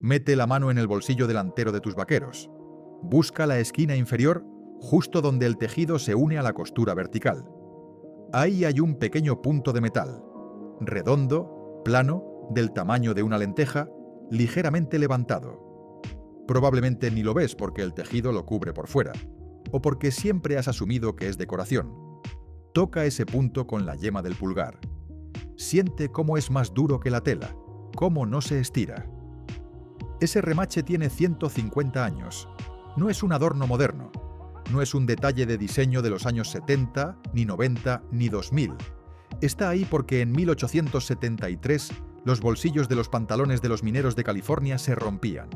Mete la mano en el bolsillo delantero de tus vaqueros. Busca la esquina inferior justo donde el tejido se une a la costura vertical. Ahí hay un pequeño punto de metal, redondo, plano, del tamaño de una lenteja, ligeramente levantado. Probablemente ni lo ves porque el tejido lo cubre por fuera, o porque siempre has asumido que es decoración. Toca ese punto con la yema del pulgar. Siente cómo es más duro que la tela, cómo no se estira. Ese remache tiene 150 años. No es un adorno moderno. No es un detalle de diseño de los años 70, ni 90, ni 2000. Está ahí porque en 1873 los bolsillos de los pantalones de los mineros de California se rompían.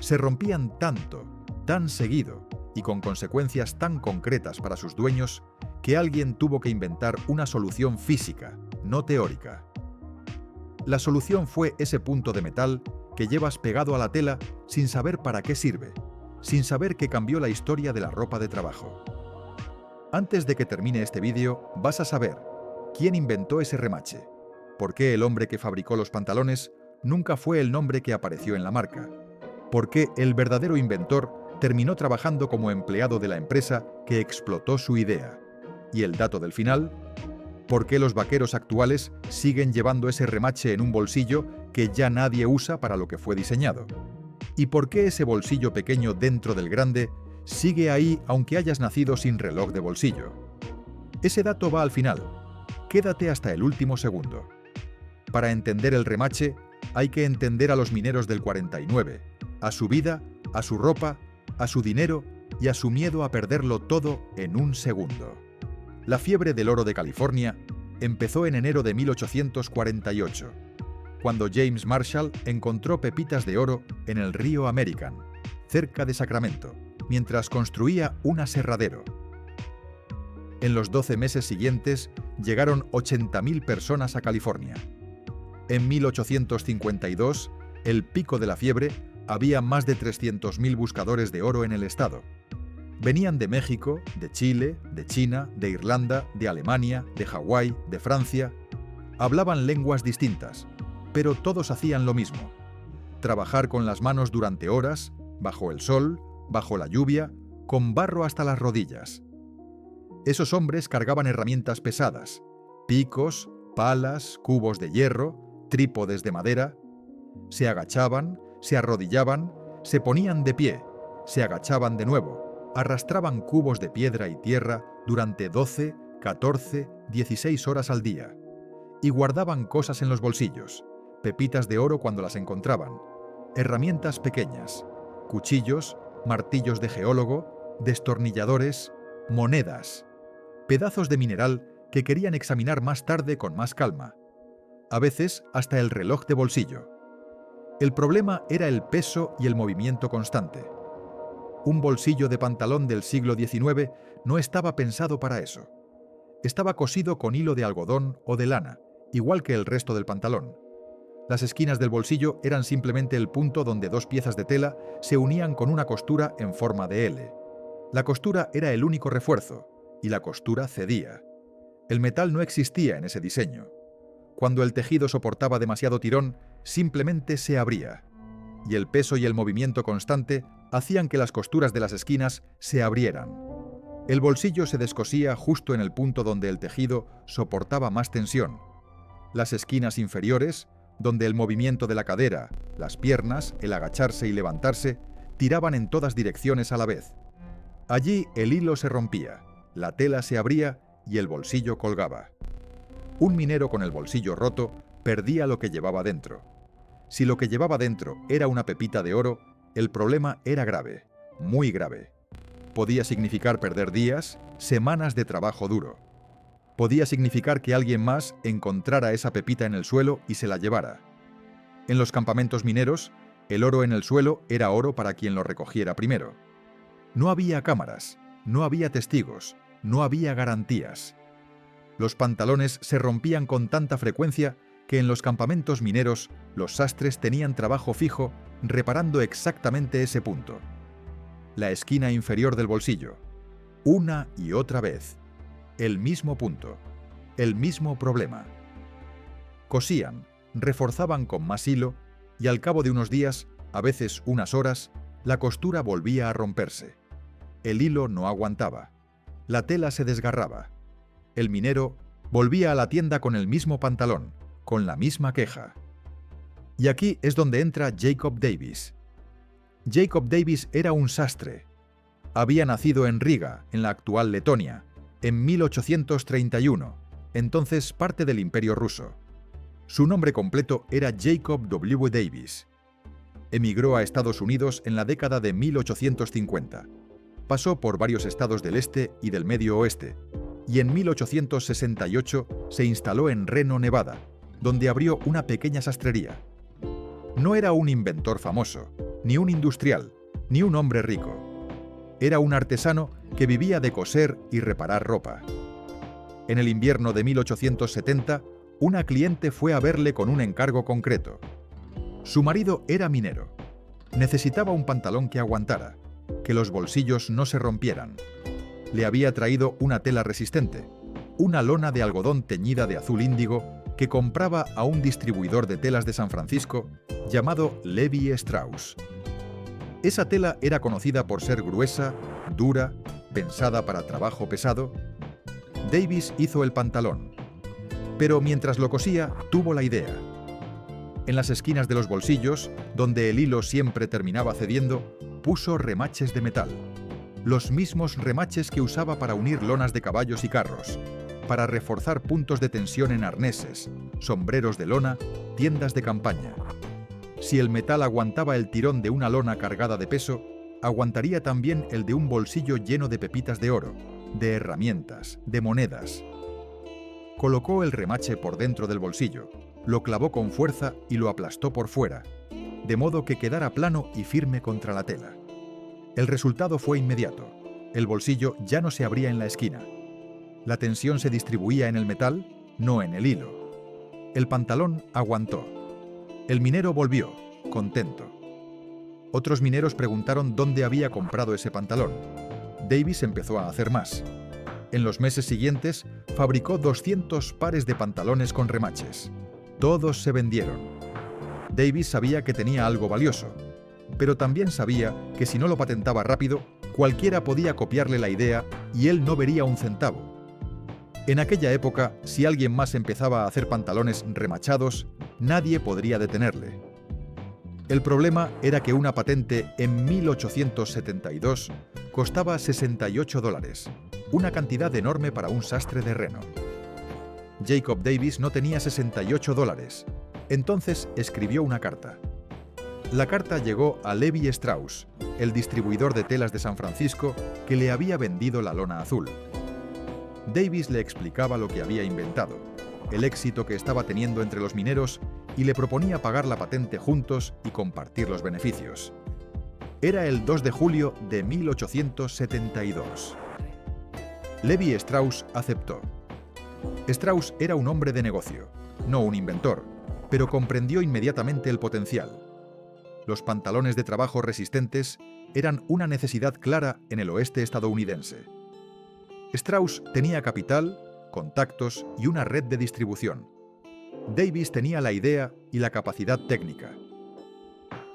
Se rompían tanto, tan seguido y con consecuencias tan concretas para sus dueños que alguien tuvo que inventar una solución física, no teórica. La solución fue ese punto de metal que llevas pegado a la tela sin saber para qué sirve, sin saber que cambió la historia de la ropa de trabajo. Antes de que termine este vídeo, vas a saber quién inventó ese remache, por qué el hombre que fabricó los pantalones nunca fue el nombre que apareció en la marca, por qué el verdadero inventor terminó trabajando como empleado de la empresa que explotó su idea, y el dato del final, por qué los vaqueros actuales siguen llevando ese remache en un bolsillo que ya nadie usa para lo que fue diseñado. ¿Y por qué ese bolsillo pequeño dentro del grande sigue ahí aunque hayas nacido sin reloj de bolsillo? Ese dato va al final. Quédate hasta el último segundo. Para entender el remache, hay que entender a los mineros del 49, a su vida, a su ropa, a su dinero y a su miedo a perderlo todo en un segundo. La fiebre del oro de California empezó en enero de 1848. Cuando James Marshall encontró pepitas de oro en el río American, cerca de Sacramento, mientras construía un aserradero. En los 12 meses siguientes llegaron 80.000 personas a California. En 1852, el pico de la fiebre, había más de 300.000 buscadores de oro en el estado. Venían de México, de Chile, de China, de Irlanda, de Alemania, de Hawái, de Francia. Hablaban lenguas distintas, pero todos hacían lo mismo: trabajar con las manos durante horas, bajo el sol, bajo la lluvia, con barro hasta las rodillas. Esos hombres cargaban herramientas pesadas, picos, palas, cubos de hierro, trípodes de madera. Se agachaban, se arrodillaban, se ponían de pie, se agachaban de nuevo, arrastraban cubos de piedra y tierra durante 12, 14, 16 horas al día. Y guardaban cosas en los bolsillos: pepitas de oro cuando las encontraban, herramientas pequeñas, cuchillos, martillos de geólogo, destornilladores, monedas, pedazos de mineral que querían examinar más tarde con más calma, a veces hasta el reloj de bolsillo. El problema era el peso y el movimiento constante. Un bolsillo de pantalón del siglo XIX no estaba pensado para eso. Estaba cosido con hilo de algodón o de lana, igual que el resto del pantalón. Las esquinas del bolsillo eran simplemente el punto donde dos piezas de tela se unían con una costura en forma de L. La costura era el único refuerzo, y la costura cedía. El metal no existía en ese diseño. Cuando el tejido soportaba demasiado tirón, simplemente se abría, y el peso y el movimiento constante hacían que las costuras de las esquinas se abrieran. El bolsillo se descosía justo en el punto donde el tejido soportaba más tensión. Las esquinas inferiores, donde el movimiento de la cadera, las piernas, el agacharse y levantarse, tiraban en todas direcciones a la vez. Allí el hilo se rompía, la tela se abría y el bolsillo colgaba. Un minero con el bolsillo roto perdía lo que llevaba dentro. Si lo que llevaba dentro era una pepita de oro, el problema era grave, muy grave. Podía significar perder días, semanas de trabajo duro. Podía significar que alguien más encontrara esa pepita en el suelo y se la llevara. En los campamentos mineros, el oro en el suelo era oro para quien lo recogiera primero. No había cámaras, no había testigos, no había garantías. Los pantalones se rompían con tanta frecuencia que en los campamentos mineros los sastres tenían trabajo fijo reparando exactamente ese punto. La esquina inferior del bolsillo. Una y otra vez. El mismo punto. El mismo problema. Cosían, reforzaban con más hilo y al cabo de unos días A veces unas horas, la costura volvía a romperse. El hilo no aguantaba. La tela se desgarraba. El minero volvía a la tienda con el mismo pantalón, con la misma queja. Y aquí es donde entra Jacob Davis. Jacob Davis era un sastre. Había nacido en Riga, en la actual Letonia, en 1831, entonces parte del Imperio ruso. Su nombre completo era Jacob W. Davis. Emigró a Estados Unidos en la década de 1850. Pasó por varios estados del este y del medio oeste, y en 1868 se instaló en Reno, Nevada, donde abrió una pequeña sastrería. No era un inventor famoso, ni un industrial, ni un hombre rico. Era un artesano que vivía de coser y reparar ropa. En el invierno de 1870, una cliente fue a verle con un encargo concreto. Su marido era minero. Necesitaba un pantalón que aguantara, que los bolsillos no se rompieran. Le había traído una tela resistente, una lona de algodón teñida de azul índigo que compraba a un distribuidor de telas de San Francisco llamado Levi Strauss. Esa tela era conocida por ser gruesa, dura, pensada para trabajo pesado. Davis hizo el pantalón, pero mientras lo cosía, tuvo la idea. En las esquinas de los bolsillos, donde el hilo siempre terminaba cediendo, puso remaches de metal. Los mismos remaches que usaba para unir lonas de caballos y carros, para reforzar puntos de tensión en arneses, sombreros de lona, tiendas de campaña. Si el metal aguantaba el tirón de una lona cargada de peso, aguantaría también el de un bolsillo lleno de pepitas de oro, de herramientas, de monedas. Colocó el remache por dentro del bolsillo, lo clavó con fuerza y lo aplastó por fuera, de modo que quedara plano y firme contra la tela. El resultado fue inmediato. El bolsillo ya no se abría en la esquina. La tensión se distribuía en el metal, no en el hilo. El pantalón aguantó. El minero volvió, contento. Otros mineros preguntaron dónde había comprado ese pantalón. Davis empezó a hacer más. En los meses siguientes, fabricó 200 pares de pantalones con remaches. Todos se vendieron. Davis sabía que tenía algo valioso, pero también sabía que si no lo patentaba rápido, cualquiera podía copiarle la idea y él no vería un centavo. En aquella época, si alguien más empezaba a hacer pantalones remachados, nadie podría detenerle. El problema era que una patente en 1872 costaba $68, una cantidad enorme para un sastre de Reno. Jacob Davis no tenía $68, entonces escribió una carta. La carta llegó a Levi Strauss, el distribuidor de telas de San Francisco que le había vendido la lona azul. Davis le explicaba lo que había inventado, el éxito que estaba teniendo entre los mineros y le proponía pagar la patente juntos y compartir los beneficios. Era el 2 de julio de 1872. Levi Strauss aceptó. Strauss era un hombre de negocio, no un inventor, pero comprendió inmediatamente el potencial. Los pantalones de trabajo resistentes eran una necesidad clara en el oeste estadounidense. Strauss tenía capital, contactos y una red de distribución. Davis tenía la idea y la capacidad técnica.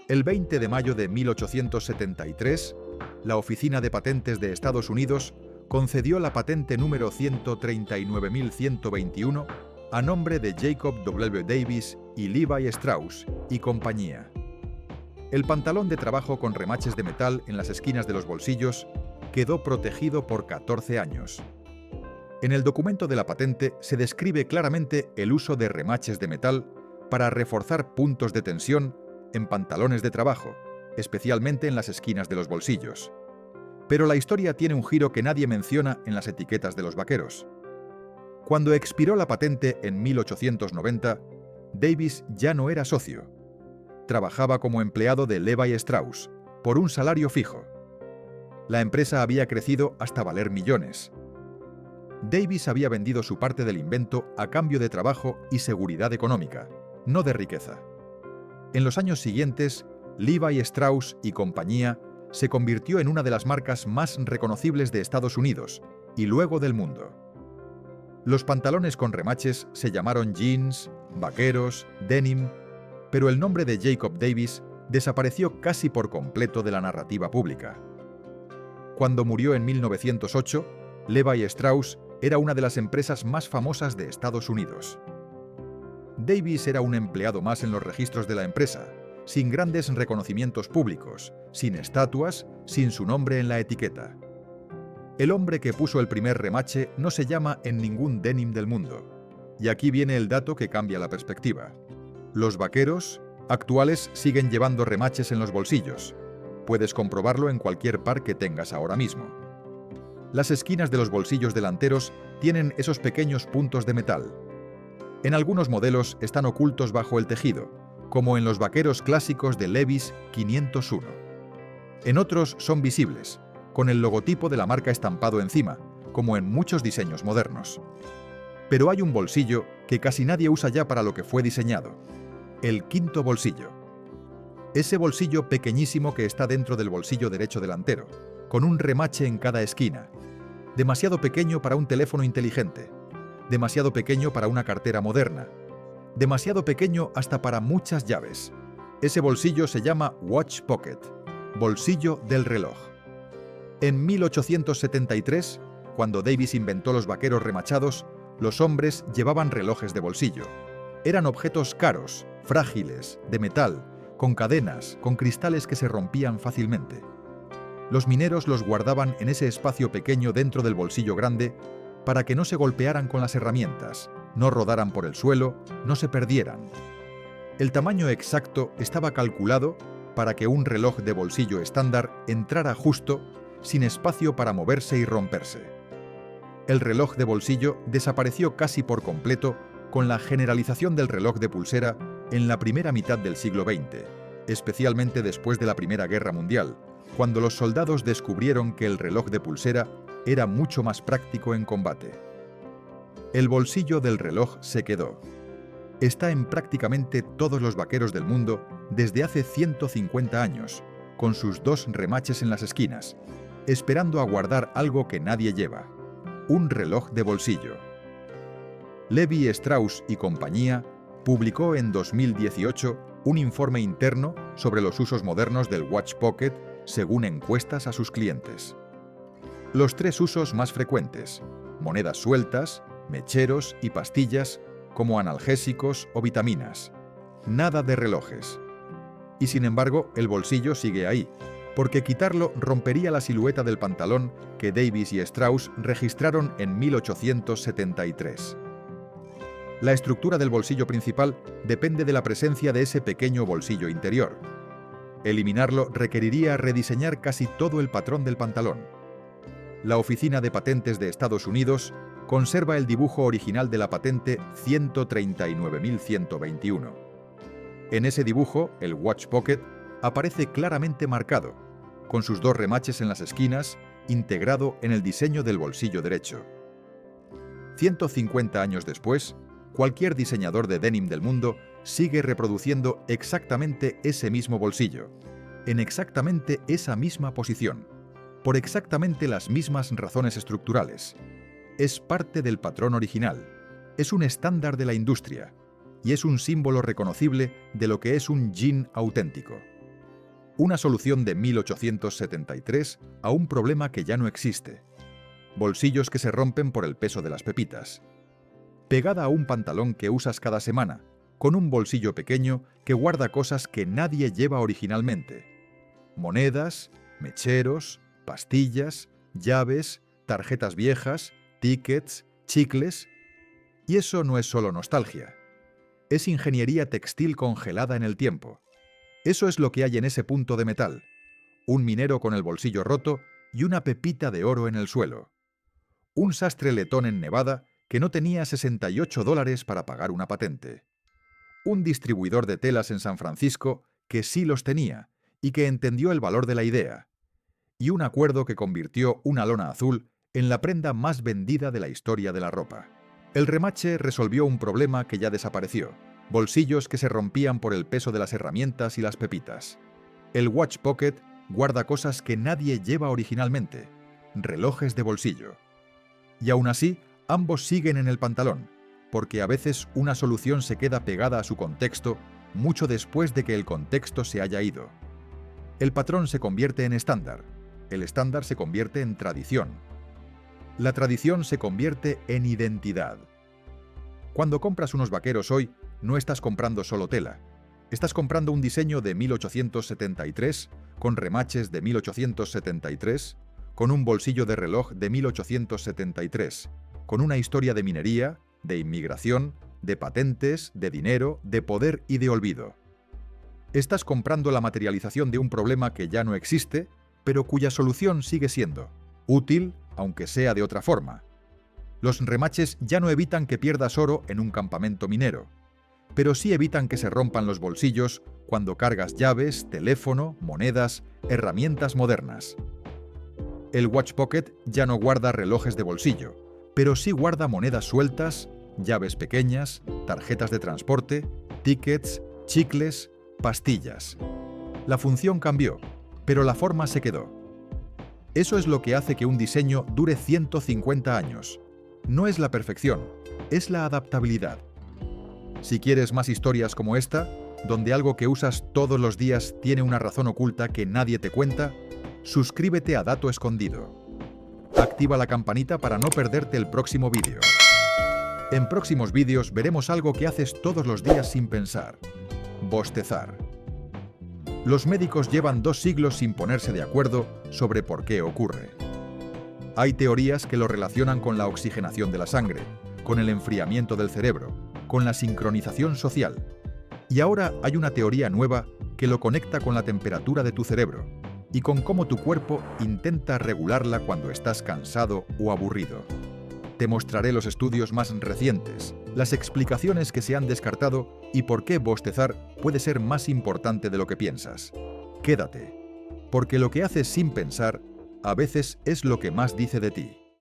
El 20 de mayo de 1873, la Oficina de Patentes de Estados Unidos concedió la patente número 139.121 a nombre de Jacob W. Davis y Levi Strauss y compañía. El pantalón de trabajo con remaches de metal en las esquinas de los bolsillos quedó protegido por 14 años. En el documento de la patente se describe claramente el uso de remaches de metal para reforzar puntos de tensión en pantalones de trabajo, especialmente en las esquinas de los bolsillos. Pero la historia tiene un giro que nadie menciona en las etiquetas de los vaqueros. Cuando expiró la patente en 1890, Davis ya no era socio. Trabajaba como empleado de Levi Strauss, por un salario fijo. La empresa había crecido hasta valer millones. Davis había vendido su parte del invento a cambio de trabajo y seguridad económica, no de riqueza. En los años siguientes, Levi Strauss y compañía se convirtió en una de las marcas más reconocibles de Estados Unidos y luego del mundo. Los pantalones con remaches se llamaron jeans, vaqueros, denim, pero el nombre de Jacob Davis desapareció casi por completo de la narrativa pública. Cuando murió en 1908, Levi Strauss era una de las empresas más famosas de Estados Unidos. Davis era un empleado más en los registros de la empresa, sin grandes reconocimientos públicos, sin estatuas, sin su nombre en la etiqueta. El hombre que puso el primer remache no se llama en ningún denim del mundo. Y aquí viene el dato que cambia la perspectiva. Los vaqueros actuales siguen llevando remaches en los bolsillos. Puedes comprobarlo en cualquier par que tengas ahora mismo. Las esquinas de los bolsillos delanteros tienen esos pequeños puntos de metal. En algunos modelos están ocultos bajo el tejido, como en los vaqueros clásicos de Levi's 501. En otros son visibles, con el logotipo de la marca estampado encima, como en muchos diseños modernos. Pero hay un bolsillo que casi nadie usa ya para lo que fue diseñado: el quinto bolsillo. Ese bolsillo pequeñísimo que está dentro del bolsillo derecho delantero, con un remache en cada esquina. Demasiado pequeño para un teléfono inteligente, demasiado pequeño para una cartera moderna, demasiado pequeño hasta para muchas llaves. Ese bolsillo se llama Watch Pocket, bolsillo del reloj. En 1873, cuando Davis inventó los vaqueros remachados, los hombres llevaban relojes de bolsillo. Eran objetos caros, frágiles, de metal, con cadenas, con cristales que se rompían fácilmente. Los mineros los guardaban en ese espacio pequeño dentro del bolsillo grande para que no se golpearan con las herramientas, no rodaran por el suelo, no se perdieran. El tamaño exacto estaba calculado para que un reloj de bolsillo estándar entrara justo, sin espacio para moverse y romperse. El reloj de bolsillo desapareció casi por completo con la generalización del reloj de pulsera en la primera mitad del siglo XX, especialmente después de la Primera Guerra Mundial, cuando los soldados descubrieron que el reloj de pulsera era mucho más práctico en combate. El bolsillo del reloj se quedó. Está en prácticamente todos los vaqueros del mundo desde hace 150 años, con sus dos remaches en las esquinas, esperando a guardar algo que nadie lleva: un reloj de bolsillo. Levi Strauss y compañía publicó en 2018 un informe interno sobre los usos modernos del Watch Pocket según encuestas a sus clientes. Los tres usos más frecuentes: monedas sueltas, mecheros y pastillas como analgésicos o vitaminas. Nada de relojes. Y sin embargo, el bolsillo sigue ahí, porque quitarlo rompería la silueta del pantalón que Davis y Strauss registraron en 1873. La estructura del bolsillo principal depende de la presencia de ese pequeño bolsillo interior. Eliminarlo requeriría rediseñar casi todo el patrón del pantalón. La Oficina de Patentes de Estados Unidos conserva el dibujo original de la patente 139.121. En ese dibujo, el Watch Pocket aparece claramente marcado, con sus dos remaches en las esquinas, integrado en el diseño del bolsillo derecho. 150 años después, cualquier diseñador de denim del mundo sigue reproduciendo exactamente ese mismo bolsillo, en exactamente esa misma posición, por exactamente las mismas razones estructurales. Es parte del patrón original, es un estándar de la industria y es un símbolo reconocible de lo que es un jean auténtico. Una solución de 1873 a un problema que ya no existe: bolsillos que se rompen por el peso de las pepitas. Pegada a un pantalón que usas cada semana, con un bolsillo pequeño que guarda cosas que nadie lleva originalmente: monedas, mecheros, pastillas, llaves, tarjetas viejas, tickets, chicles. Y eso no es solo nostalgia. Es ingeniería textil congelada en el tiempo. Eso es lo que hay en ese punto de metal: un minero con el bolsillo roto y una pepita de oro en el suelo. Un sastre letón en Nevada que no tenía $68 para pagar una patente. Un distribuidor de telas en San Francisco que sí los tenía y que entendió el valor de la idea. Y un acuerdo que convirtió una lona azul en la prenda más vendida de la historia de la ropa. El remache resolvió un problema que ya desapareció: bolsillos que se rompían por el peso de las herramientas y las pepitas. El Watch Pocket guarda cosas que nadie lleva originalmente: relojes de bolsillo. Y aún así, ambos siguen en el pantalón, porque a veces una solución se queda pegada a su contexto mucho después de que el contexto se haya ido. El patrón se convierte en estándar. El estándar se convierte en tradición. La tradición se convierte en identidad. Cuando compras unos vaqueros hoy, no estás comprando solo tela. Estás comprando un diseño de 1873, con remaches de 1873, con un bolsillo de reloj de 1873, con una historia de minería, de inmigración, de patentes, de dinero, de poder y de olvido. Estás comprando la materialización de un problema que ya no existe, pero cuya solución sigue siendo útil, aunque sea de otra forma. Los remaches ya no evitan que pierdas oro en un campamento minero, pero sí evitan que se rompan los bolsillos cuando cargas llaves, teléfono, monedas, herramientas modernas. El Watch Pocket ya no guarda relojes de bolsillo, pero sí guarda monedas sueltas, llaves pequeñas, tarjetas de transporte, tickets, chicles, pastillas. La función cambió, pero la forma se quedó. Eso es lo que hace que un diseño dure 150 años. No es la perfección, es la adaptabilidad. Si quieres más historias como esta, donde algo que usas todos los días tiene una razón oculta que nadie te cuenta, suscríbete a Dato Escondido. Activa la campanita para no perderte el próximo vídeo. En próximos vídeos veremos algo que haces todos los días sin pensar: bostezar. Los médicos llevan 2 siglos sin ponerse de acuerdo sobre por qué ocurre. Hay teorías que lo relacionan con la oxigenación de la sangre, con el enfriamiento del cerebro, con la sincronización social. Y ahora hay una teoría nueva que lo conecta con la temperatura de tu cerebro y con cómo tu cuerpo intenta regularla cuando estás cansado o aburrido. Te mostraré los estudios más recientes, las explicaciones que se han descartado y por qué bostezar puede ser más importante de lo que piensas. Quédate, porque lo que haces sin pensar a veces es lo que más dice de ti.